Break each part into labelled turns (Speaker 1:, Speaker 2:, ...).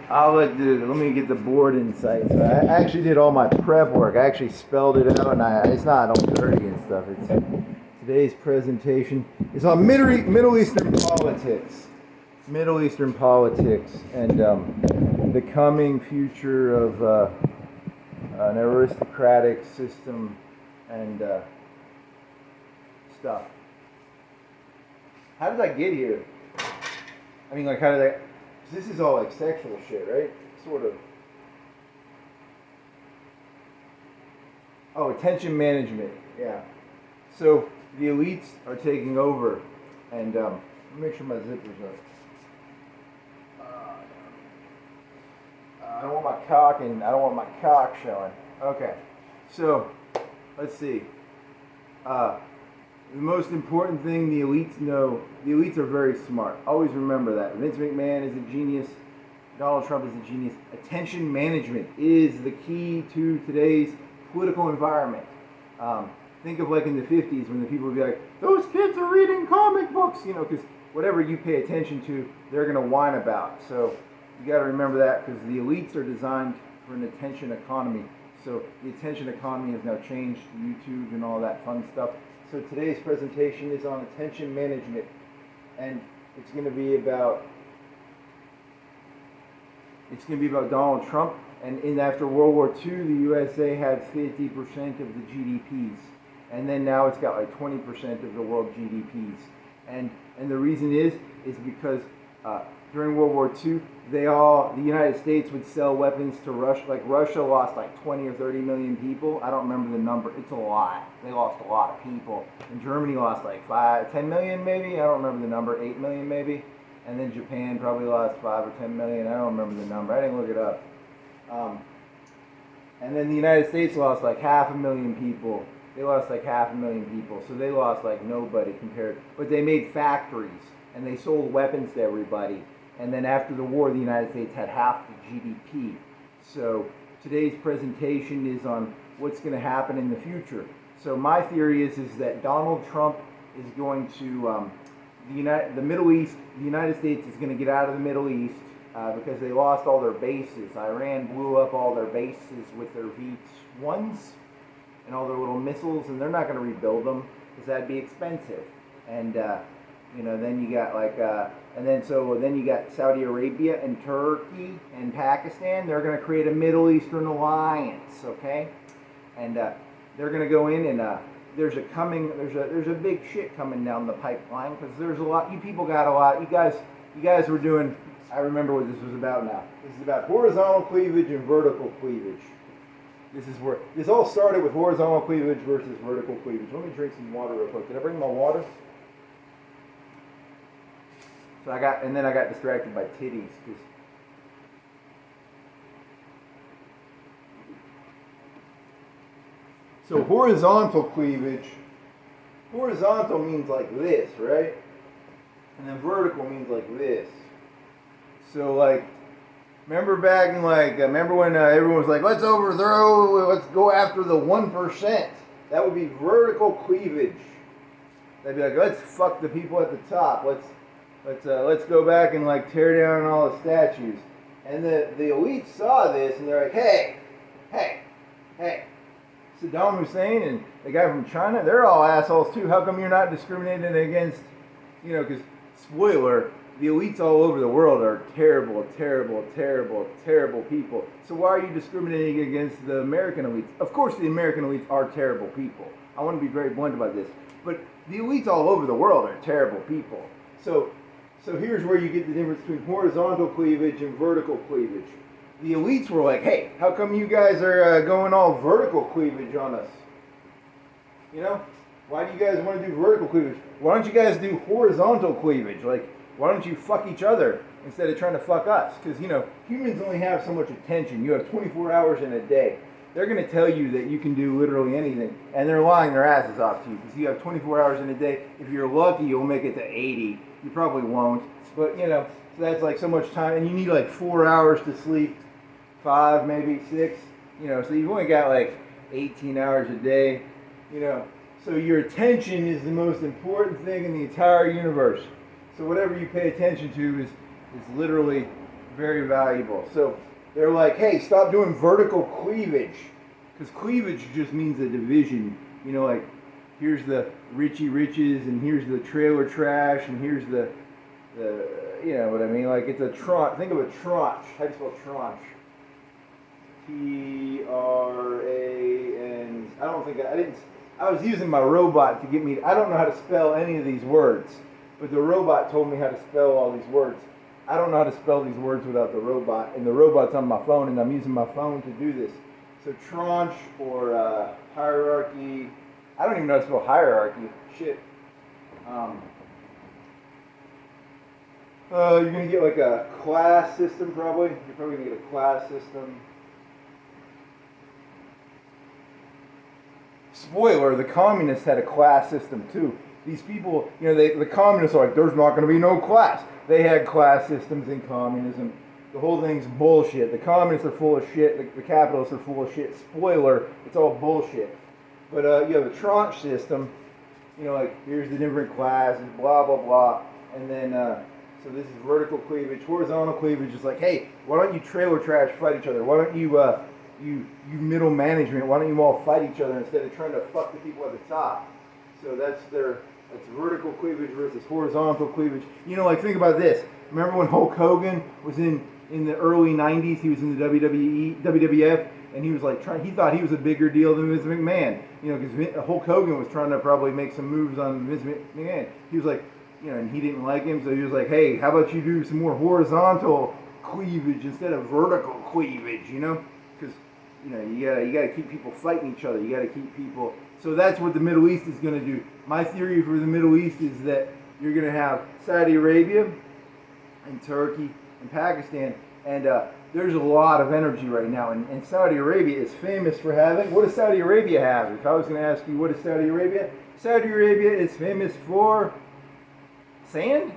Speaker 1: Let me get the board insight. So I actually did all my prep work. I actually spelled it out, and it's not all dirty and stuff. Today's presentation is on Middle Eastern politics. Middle Eastern politics and the coming future of an aristocratic system and stuff. How did I get here? I mean, like, how did I... This is all like sexual shit, right? Sort of. Oh, attention management. Yeah. So the elites are taking over, and let me make sure my zippers are. I don't want my cock showing. Okay. So let's see. The most important thing the elites know, the elites are very smart. Always remember that. Vince McMahon is a genius. Donald Trump is a genius. Attention management is the key to today's political environment. Think of like in the 50s when the people would be like, those kids are reading comic books, because whatever you pay attention to, they're going to whine about. So you got to remember that because the elites are designed for an attention economy. So the attention economy has now changed to YouTube and all that fun stuff. So today's presentation is on attention management, and it's going to be about Donald Trump. And after World War II, the USA had 50% of the GDPs, and then now it's got like 20% of the world GDPs. And the reason is because during World War II, the United States would sell weapons to Russia. Like Russia lost like 20 or 30 million people. I don't remember the number. It's a lot. They lost a lot of people. And Germany lost like 10 million maybe. I don't remember the number. 8 million maybe. And then Japan probably lost 5 or 10 million. I don't remember the number. I didn't look it up. And then the United States lost like 500,000 people. They lost like 500,000 people. So they lost like nobody compared. But they made factories and they sold weapons to everybody. And then after the war, the United States had half the GDP. So today's presentation is on what's going to happen in the future. So my theory is that Donald Trump is going to, the Middle East, the United States is going to get out of the Middle East because they lost all their bases. Iran blew up all their bases with their V-1s and all their little missiles, and they're not going to rebuild them because that'd be expensive. And then you got like, then you got Saudi Arabia and Turkey and Pakistan. They're going to create a Middle Eastern alliance, okay? And they're going to go in and there's a big shit coming down the pipeline because there's a lot. You people got a lot. You guys were doing. I remember what this was about now. This is about horizontal cleavage and vertical cleavage. This is where this all started with horizontal cleavage versus vertical cleavage. Let me drink some water real quick. Did I bring my water? So I got distracted by titties. So horizontal cleavage, horizontal means like this, right? And then vertical means like this. So like, remember when everyone was like, let's go after the 1%. That would be vertical cleavage. They'd be like, let's fuck the people at the top. Let's go back and like tear down all the statues. And the elites saw this and they're like, hey, Saddam Hussein and the guy from China, they're all assholes too. How come you're not discriminating against, because, spoiler, the elites all over the world are terrible, terrible, terrible, terrible people. So why are you discriminating against the American elites? Of course the American elites are terrible people. I want to be very blunt about this. But the elites all over the world are terrible people. So here's where you get the difference between horizontal cleavage and vertical cleavage. The elites were like, hey, how come you guys are going all vertical cleavage on us? Why do you guys want to do vertical cleavage? Why don't you guys do horizontal cleavage? Like, why don't you fuck each other instead of trying to fuck us? Because, humans only have so much attention. You have 24 hours in a day. They're going to tell you that you can do literally anything. And they're lying their asses off to you because you have 24 hours in a day. If you're lucky, you'll make it to 80. You probably won't. But, so that's like so much time. And you need like 4 hours to sleep. 5, maybe 6. So you've only got like 18 hours a day. So your attention is the most important thing in the entire universe. So whatever you pay attention to is literally Very valuable. So they're like, hey, stop doing vertical cleavage. Because cleavage just means a division. You know, like, here's the Richie Riches, and here's the trailer trash, and here's the you know what I mean? Like, it's a tranche. Think of a tranche. How do you spell tranche? T-R-A-N. I was using my robot to get me, I don't know how to spell any of these words, but the robot told me how to spell all these words. I don't know how to spell these words without the robot, and the robot's on my phone, and I'm using my phone to do this. So tranche or hierarchy, I don't even know how to spell hierarchy. Shit. You're going to get like a class system probably. You're probably going to get a class system. Spoiler, the communists had a class system too. These people, you know, the communists are like, there's not going to be no class. They had class systems in communism. The whole thing's bullshit. The communists are full of shit. The capitalists are full of shit. Spoiler, it's all bullshit. But you have a tranche system, you know, like here's the different classes, blah, blah, blah. And then, so this is vertical cleavage. Horizontal cleavage is like, hey, why don't you trailer trash fight each other? Why don't you, you middle management, why don't you all fight each other instead of trying to fuck the people at the top? So that's vertical cleavage versus horizontal cleavage. You know, like, think about this. Remember when Hulk Hogan was in the early 90s, he was in the WWF, and he was like, he thought he was a bigger deal than Vince McMahon. You know, because Hulk Hogan was trying to probably make some moves on Vince McMahon. He was like, you know, and he didn't like him, so he was like, hey, how about you do some more horizontal cleavage instead of vertical cleavage, you know? Because, you know, you gotta keep people fighting each other. You gotta keep people. So that's what the Middle East is going to do. My theory for the Middle East is that you're going to have Saudi Arabia and Turkey and Pakistan, and there's a lot of energy right now. And Saudi Arabia is famous for having. What does Saudi Arabia have? If I was going to ask you, what is Saudi Arabia? Saudi Arabia is famous for sand,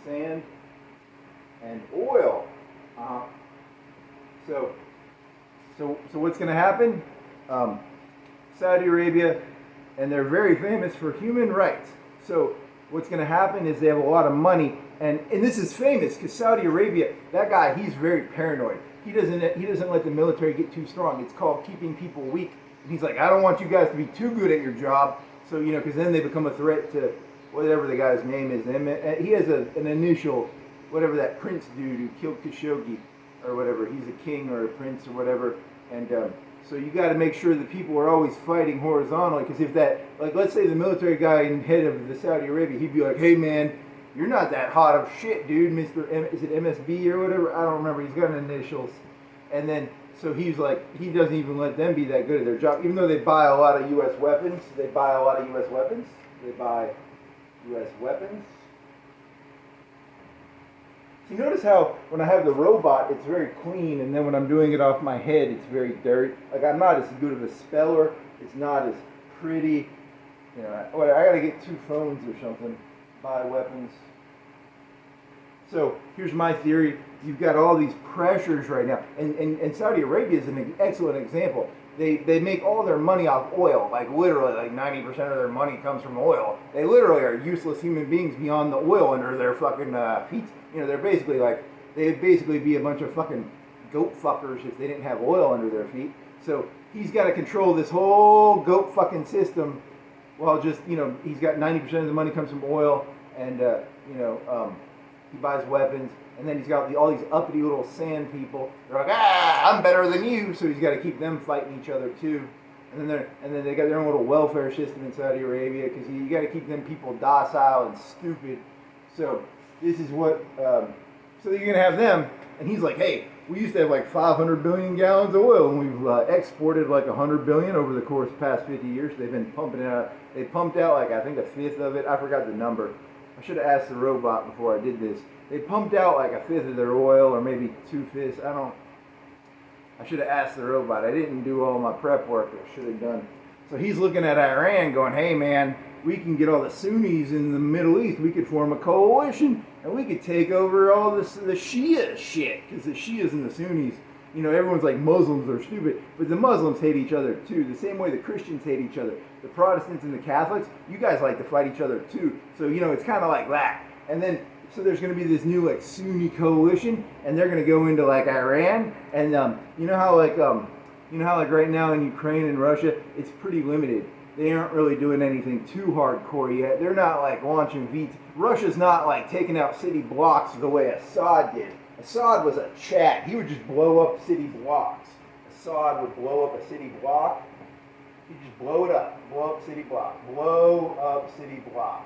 Speaker 1: and oil. So what's going to happen? Saudi Arabia, and they're very famous for human rights. So what's going to happen is they have a lot of money, and this is famous because Saudi Arabia, that guy, he's very paranoid. He doesn't let the military get too strong. It's called keeping people weak. And he's like, I don't want you guys to be too good at your job. So, you know, because then they become a threat to whatever the guy's name is. He has an initial, whatever that prince dude who killed Khashoggi or whatever. He's a king or a prince or whatever. And so you got to make sure that people are always fighting horizontally, because if that, like, let's say the military guy and head of the Saudi Arabia, he'd be like, hey man, you're not that hot of shit, dude, is it MSB or whatever? I don't remember. He's got initials. And then, so he's like, he doesn't even let them be that good at their job, even though they buy a lot of U.S. weapons. They buy U.S. weapons. You notice how when I have the robot, it's very clean, and then when I'm doing it off my head, it's very dirty. Like, I'm not as good of a speller. It's not as pretty. You know, I gotta get 2 phones or something. Buy weapons. So here's my theory. You've got all these pressures right now, and Saudi Arabia is an excellent example. They make all their money off oil, like literally, like 90% of their money comes from oil. They literally are useless human beings beyond the oil under their fucking feet. You know, they'd basically be a bunch of fucking goat fuckers if they didn't have oil under their feet. So he's got to control this whole goat fucking system, while just, you know, he's got 90% of the money comes from oil, and he buys weapons. And then he's got all these uppity little sand people. They're like, I'm better than you. So he's got to keep them fighting each other too. And then they got their own little welfare system in Saudi Arabia, because you got to keep them people docile and stupid. So this is what. So you're gonna have them, and he's like, hey, we used to have like 500 billion gallons of oil, and we've exported like 100 billion over the course of the past 50 years. They've been pumping it out. They pumped out like, I think, 1/5 of it. I forgot the number. I should have asked the robot before I did this. They pumped out like 1/5 of their oil, or maybe 2/5. I should have asked the robot. I didn't do all my prep work I should have done. So he's looking at Iran going, hey man, we can get all the Sunnis in the Middle East. We could form a coalition, and we could take over all the Shia shit. Because the Shias and the Sunnis, you know, everyone's like Muslims are stupid, but the Muslims hate each other too. The same way the Christians hate each other. The Protestants and the Catholics, you guys like to fight each other too. So, you know, it's kind of like that. And then so there's going to be this new like Sunni coalition, and they're going to go into like Iran, and you know how like right now in Ukraine and Russia, it's pretty limited. They aren't really doing anything too hardcore yet. They're not like launching Russia's not like taking out city blocks the way Assad did. Assad was a Chad. He would just blow up city blocks. Assad would blow up a city block. He'd just blow it up. Blow up city block. Blow up city block.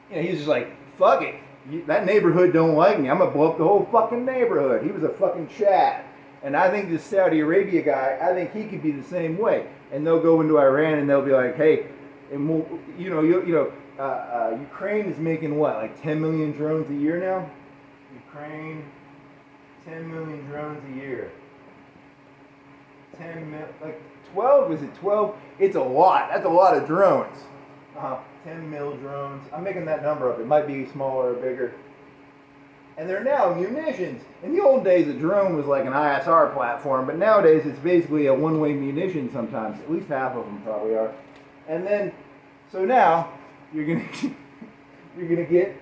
Speaker 1: You know, he was just like, fuck it. That neighborhood don't like me. I'm going to blow up the whole fucking neighborhood. He was a fucking Chad. And I think this Saudi Arabia guy, I think he could be the same way. And they'll go into Iran and they'll be like, hey, and we'll, Ukraine is making what, like 10 million drones a year now? Ukraine, 10 million drones a year. 12, is it 12? It's a lot. That's a lot of drones. 10 mil drones. I'm making that number up. It might be smaller or bigger. And they're now munitions. In the old days, a drone was like an ISR platform, but nowadays it's basically a one-way munition sometimes. At least half of them probably are. And then, so now you're gonna get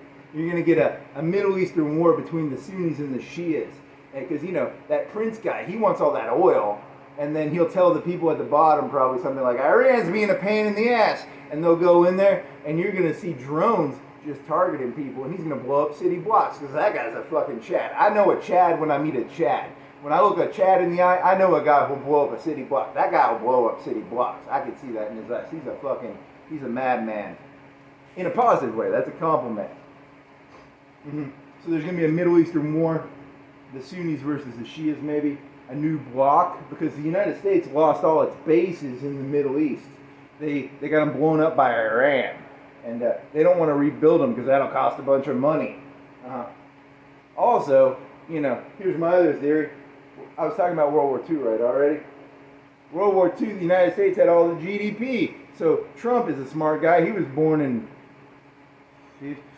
Speaker 1: a Middle Eastern war between the Sunnis and the Shias, because you know that Prince guy, he wants all that oil, and then he'll tell the people at the bottom probably something like Iran's being a pain in the ass, and they'll go in there, and you're gonna see drones just targeting people, and he's gonna blow up city blocks because that guy's a fucking Chad. I know a Chad when I meet a Chad. When I look a Chad in the eye, I know a guy who'll blow up a city block. That guy will blow up city blocks. I can see that in his eyes. He's a madman. In a positive way. That's a compliment. So there's gonna be a Middle Eastern war, the Sunnis versus the Shias maybe, a new bloc, because the United States lost all its bases in the Middle East. They got them blown up by Iran. And they don't want to rebuild them because that'll cost a bunch of money. Also, you know, here's my other theory. I was talking about World War II, right, already? World War II, the United States had all the GDP. So Trump is a smart guy. He was born in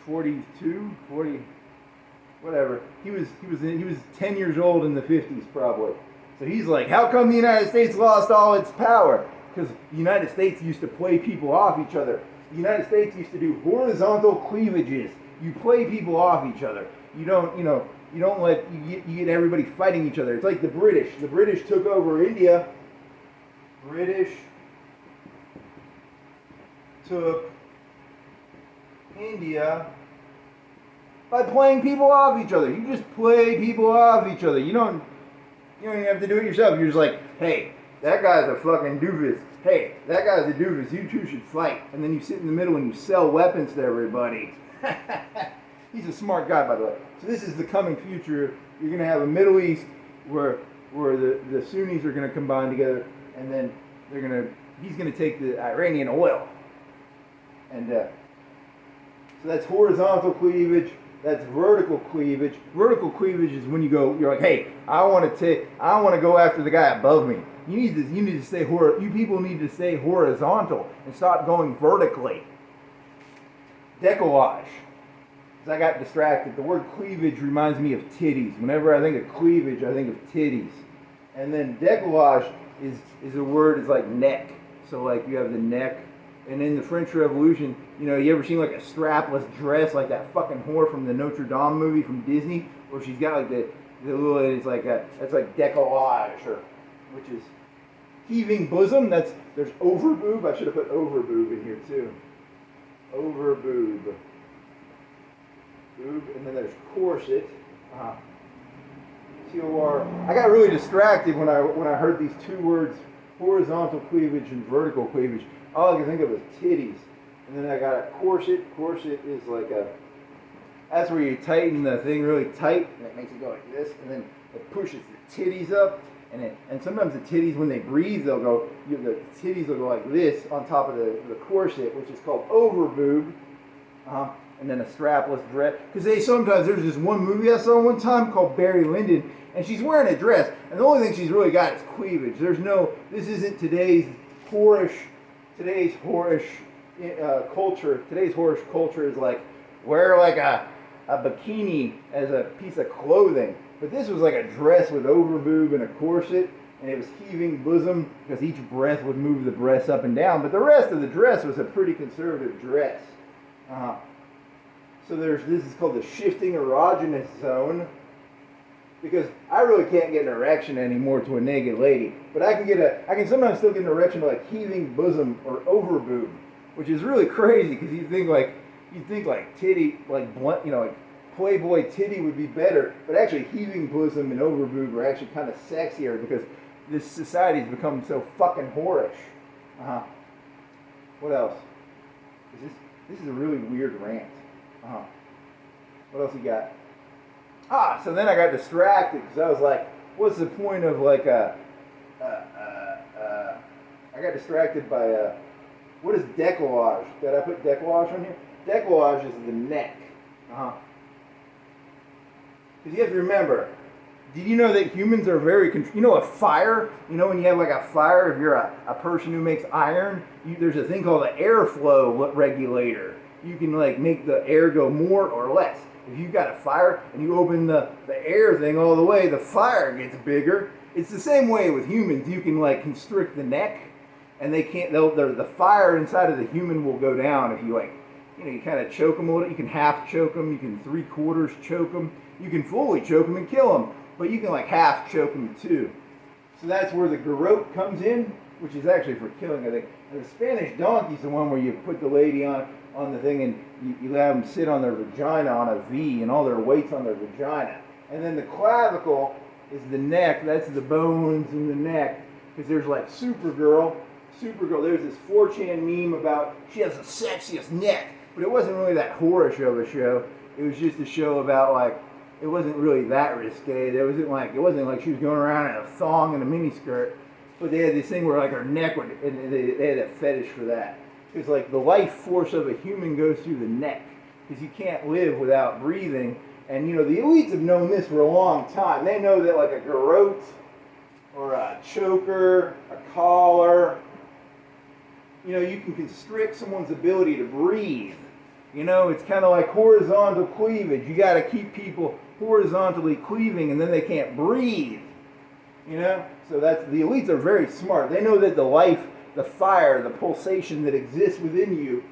Speaker 1: 42, 40, whatever. He was 10 years old in the 50s probably. So he's like, how come the United States lost all its power? Because the United States used to play people off each other. The United States used to do horizontal cleavages. You play people off each other. You don't let you get everybody fighting each other. It's like the British. The British took over India. British took India by playing people off each other. You just play people off each other. You don't even have to do it yourself. You're just like, hey, that guy's a fucking doofus. Hey, that guy's a doofus. You two should fight. And then you sit in the middle and you sell weapons to everybody. He's a smart guy, by the way. So this is the coming future. You're going to have a Middle East where the Sunnis are going to combine together, and then he's going to take the Iranian oil. And so that's horizontal cleavage. That's vertical cleavage. Vertical cleavage is when you're like, hey, I want to go after the guy above me. You people need to stay horizontal and stop going vertically. Decollage. Because I got distracted. The word cleavage reminds me of titties. Whenever I think of cleavage, I think of titties. And then decollage is a word, it's like neck. So like you have the neck. And in the French Revolution, you ever seen like a strapless dress, like that fucking whore from the Notre Dame movie from Disney, where she's got like the little, it's like that's like decollage, which is heaving bosom. There's overboob. I should have put overboob in here too. Overboob. Boob, and then there's corset. C-O-R. I got really distracted when I heard these two words, horizontal cleavage and vertical cleavage. All I can think of is titties. And then I got a corset. Corset is like that's where you tighten the thing really tight, and it makes it go like this, and then it pushes the titties up. And sometimes the titties, when they breathe, the titties will go like this on top of the corset, which is called overboob. And then a strapless dress. Because there's this one movie I saw one time called Barry Lyndon, and she's wearing a dress, and the only thing she's really got is cleavage. This isn't today's whorish culture. Today's whorish culture is like, wear like a bikini as a piece of clothing. But this was like a dress with overboob and a corset, and it was heaving bosom because each breath would move the breasts up and down. But the rest of the dress was a pretty conservative dress. So this is called the shifting erogenous zone, because I really can't get an erection anymore to a naked lady, but I can sometimes still get an erection to like heaving bosom or over boob, which is really crazy because you think like titty, like blunt, like Playboy titty would be better, but actually heaving bosom and over boob are actually kind of sexier because this society has become so fucking whorish. What else? This is a really weird rant. What else you got? So then I got distracted because I was like, what's the point of like I got distracted by what is décollage? Did I put décollage on here? Décollage is the neck. Because you have to remember, did you know that humans are very, a fire? When you have like a fire, if you're a person who makes iron, there's a thing called an airflow regulator. You can like make the air go more or less. If you've got a fire and you open the air thing all the way, the fire gets bigger. It's the same way with humans. You can like constrict the neck, and they can't. The fire inside of the human will go down if you like. You kind of choke them a little. You can half choke them. You can 3/4 choke them. You can fully choke them and kill them, but you can like half choke them too. So that's where the garrote comes in, which is actually for killing, I think. And the Spanish donkey is the one where you put the lady on the thing and you have them sit on their vagina on a V and all their weight's on their vagina. And then the clavicle is the neck. That's the bones in the neck. Because there's like Supergirl. There's this 4chan meme about she has the sexiest neck. But it wasn't really that whorish of a show. It was just a show about like, it wasn't really that risque. It wasn't like she was going around in a thong and a miniskirt. But they had this thing where like her neck would, and they had a fetish for that. Because like the life force of a human goes through the neck. Because you can't live without breathing. And the elites have known this for a long time. They know that like a garrote or a choker, a collar, you can constrict someone's ability to breathe. It's kind of like horizontal cleavage. You got to keep people horizontally cleaving and then they can't breathe. So the elites are very smart. They know that the life, the fire, the pulsation that exists within you,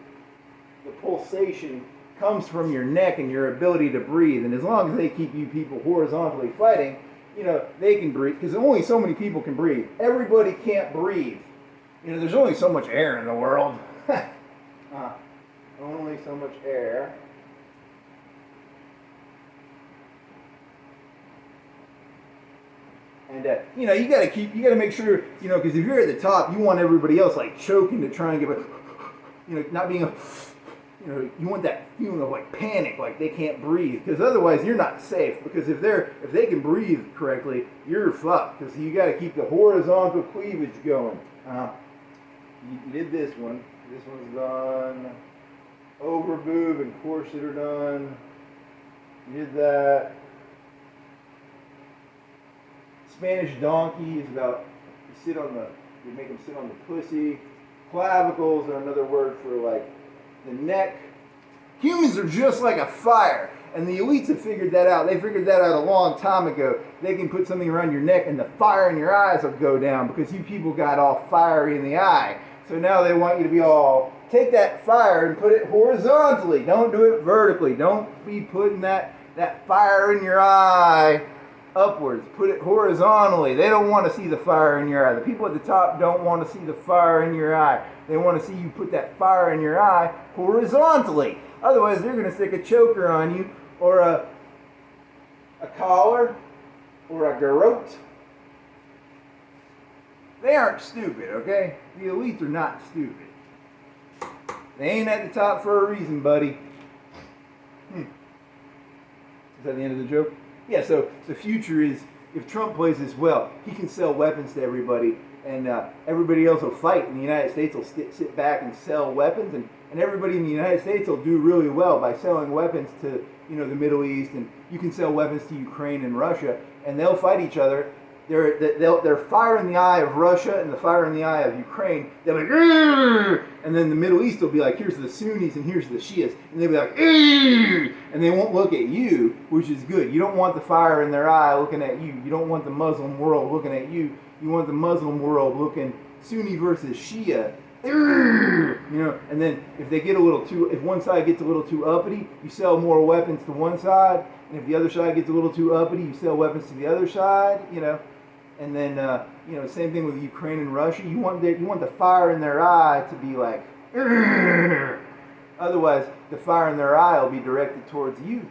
Speaker 1: the pulsation comes from your neck and your ability to breathe. And as long as they keep you people horizontally fighting, they can breathe. Because only so many people can breathe. Everybody can't breathe. There's only so much air in the world. Only so much air. And you got to make sure, because if you're at the top, you want everybody else like choking to try and get, not being you want that feeling of like panic, like they can't breathe, because otherwise you're not safe. Because if they can breathe correctly, you're fucked. Because you got to keep the horizontal cleavage going. You did this one. This one's done. Over boob and corset are done. You did that. Spanish donkey is about you make them sit on the pussy. Clavicles are another word for like the neck. Humans are just like a fire, and the elites have figured that out. They figured that out a long time ago. They can put something around your neck and the fire in your eyes will go down because you people got all fiery in the eye. So now they want you to be all, take that fire and put it horizontally. Don't do it vertically. Don't be putting that fire in your eye upwards. Put it horizontally. They don't want to see the fire in your eye. The people at the top don't want to see the fire in your eye. They want to see you put that fire in your eye horizontally. Otherwise, they're going to stick a choker on you, or a collar, or a garrote. They aren't stupid, okay? The elites are not stupid. They ain't at the top for a reason, buddy. Is that the end of the joke? Yeah, so the future is, if Trump plays this well, he can sell weapons to everybody, and everybody else will fight, and the United States will sit back and sell weapons, and everybody in the United States will do really well by selling weapons to the Middle East, and you can sell weapons to Ukraine and Russia, and they'll fight each other, they're fire in the eye of Russia and the fire in the eye of Ukraine. They'll be like, "Arr!" And then the Middle East will be like, here's the Sunnis and here's the Shias, and they'll be like, "Arr!" And they won't look at you, which is good. You don't want the fire in their eye looking at you. You don't want the Muslim world looking at you. You want the Muslim world looking Sunni versus Shia. Arr! You know, and then if one side gets a little too uppity, you sell more weapons to one side, and if the other side gets a little too uppity, you sell weapons to the other side. You know. And then, same thing with Ukraine and Russia. You want the fire in their eye to be like, "Arr!" Otherwise, the fire in their eye will be directed towards you.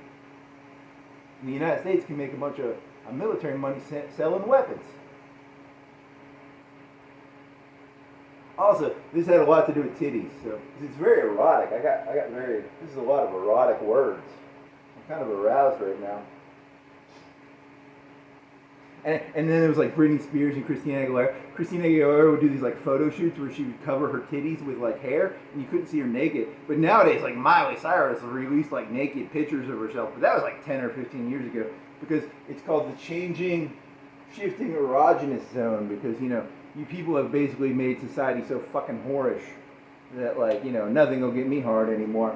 Speaker 1: And the United States can make a bunch of military money selling weapons. Also, this had a lot to do with titties, so it's very erotic. This is a lot of erotic words. I'm kind of aroused right now. And then there was like Britney Spears and Christina Aguilera. Christina Aguilera would do these like photo shoots where she would cover her titties with like hair, and you couldn't see her naked. But nowadays, like Miley Cyrus will release like naked pictures of herself. But that was like 10 or 15 years ago, because it's called the shifting erogenous zone. Because you people have basically made society so fucking whorish that nothing will get me hard anymore.